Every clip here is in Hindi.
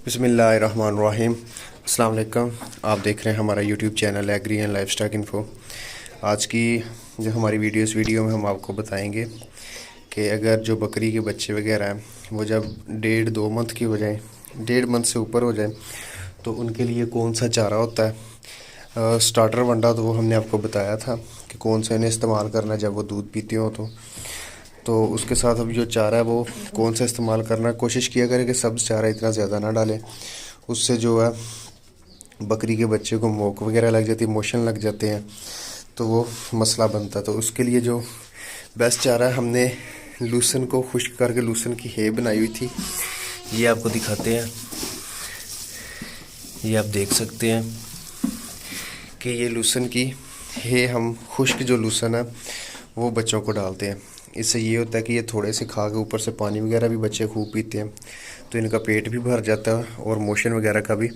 बिस्मिल्लाहिर्रहमानिर्रहीम। अस्सलाम वालेकुम। आप देख रहे हैं हमारा YouTube channel agri and livestock info. आज की जो हमारी इस वीडियो में हम आपको बताएंगे कि अगर जो बकरी के बच्चे वगैरह हैं वो जब 1.5-2 मंथ की हो जाए, 1.5 मंथ से ऊपर हो जाए, तो उनके लिए कौन सा चारा होता है। स्टार्टर वंडा तो वो हमने आपको बताया था कि कौन सा इन्हें इस्तेमाल करना है जब वो दूध पीते हो। तो उसके साथ अब जो चारा है वो कौन सा इस्तेमाल करना है। कोशिश किया करें कि सब्ज़ चारा इतना ज़्यादा ना डालें, उससे जो है बकरी के बच्चे को मोक वगैरह लग जाती है, मोशन लग जाते हैं, तो वो मसला बनता है। तो उसके लिए जो बेस्ट चारा है, हमने लूसन को खुश्क करके लूसन की हे बनाई हुई थी। ये आपको दिखाते हैं, ये आप देख सकते हैं कि ये लूसन की हे हम खुश्क जो लूसन है वो बच्चों को डालते हैं। इससे ये होता है कि ये थोड़े से खा के ऊपर से पानी वगैरह भी बच्चे खूब पीते हैं, तो इनका पेट भी भर जाता है और मोशन वगैरह का भी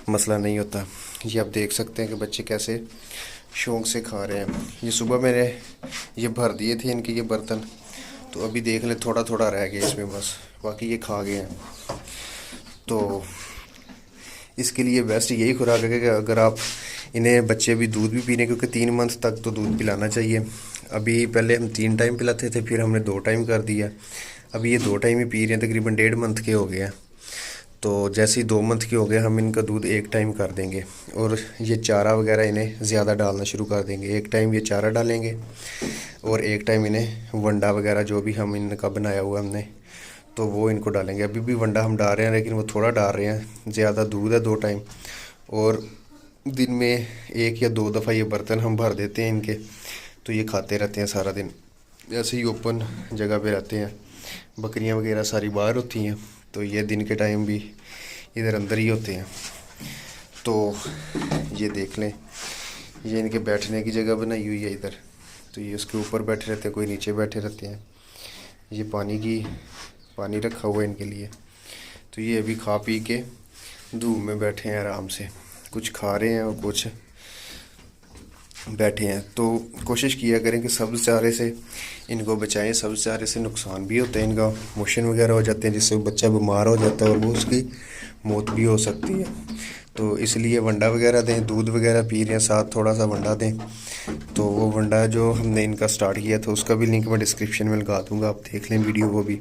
मसला नहीं होता। ये आप देख सकते हैं कि बच्चे कैसे शौक़ से खा रहे हैं। ये सुबह मैंने ये भर दिए थे इनके ये बर्तन, तो अभी देख लें थोड़ा थोड़ा रह गया इसमें बस, बाकी ये खा गए हैं। तो इसके लिए बेस्ट यही खुराक है कि अगर आप इन्हें बच्चे भी दूध भी पीने, क्योंकि 3 मंथ तक तो दूध पिलाना चाहिए। अभी पहले हम 3 टाइम पिलाते थे, फिर हमने 2 टाइम कर दिया। अभी ये 2 टाइम ही पी रहे हैं, तकरीबन 1.5 मंथ के हो गए हैं। तो जैसे ही 2 मंथ के हो गए हम इनका दूध 1 टाइम कर देंगे और ये चारा वगैरह इन्हें ज़्यादा डालना शुरू कर देंगे। 1 टाइम ये चारा डालेंगे और 1 टाइम इन्हें वंडा वगैरह जो भी हम इनका बनाया हुआ हमने, तो वो इनको डालेंगे। अभी भी वंडा हम डाल रहे हैं, लेकिन वो थोड़ा डाल रहे हैं, ज़्यादा दूध है 2 टाइम। और दिन में 1 या 2 दफ़ा ये बर्तन हम भर देते हैं इनके, तो ये खाते रहते हैं सारा दिन। ऐसे ही ओपन जगह पे रहते हैं, बकरियां वगैरह सारी बाहर होती हैं, तो ये दिन के टाइम भी इधर अंदर ही होते हैं। तो ये देख लें, ये इनके बैठने की जगह बनाई हुई है इधर, तो ये उसके ऊपर बैठे रहते हैं, कोई नीचे बैठे रहते हैं। ये पानी रखा हुआ है इनके लिए, तो ये अभी खा पी के धूप में बैठे हैं आराम से, कुछ खा रहे हैं और कुछ बैठे हैं। तो कोशिश किया करें कि सब्ज़ चारे से इनको बचाएं। सब्ज़ चारे से नुकसान भी होता है, इनका मोशन वगैरह हो जाते हैं, जिससे बच्चा बीमार हो जाता है और वो उसकी मौत भी हो सकती है। तो इसलिए वंडा वगैरह दें, दूध वगैरह पी रहे हैं, साथ थोड़ा सा वंडा दें। तो वो वंडा जो हमने इनका स्टार्ट किया था उसका भी लिंक मैं डिस्क्रिप्शन में लगा दूँगा, आप देख लें वीडियो वो भी।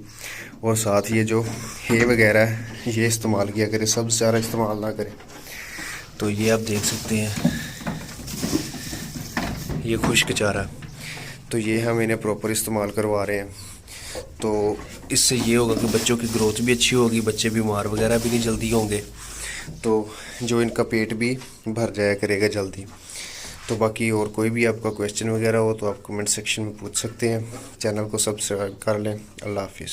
और साथ ये जो हे वगैरह है ये इस्तेमाल किया करें, सब्ज़ चारा इस्तेमाल ना करें। तो ये आप देख सकते हैं, ये खुश्क चारा, तो ये हम इन्हें प्रॉपर इस्तेमाल करवा रहे हैं। तो इससे ये होगा कि बच्चों की ग्रोथ भी अच्छी होगी, बच्चे बीमार वगैरह भी नहीं जल्दी होंगे, तो जो इनका पेट भी भर जाया करेगा जल्दी। तो बाकी और कोई भी आपका क्वेश्चन वगैरह हो तो आप कमेंट सेक्शन में पूछ सकते हैं। चैनल को सब्सक्राइब कर लें। अल्लाह हाफिज़।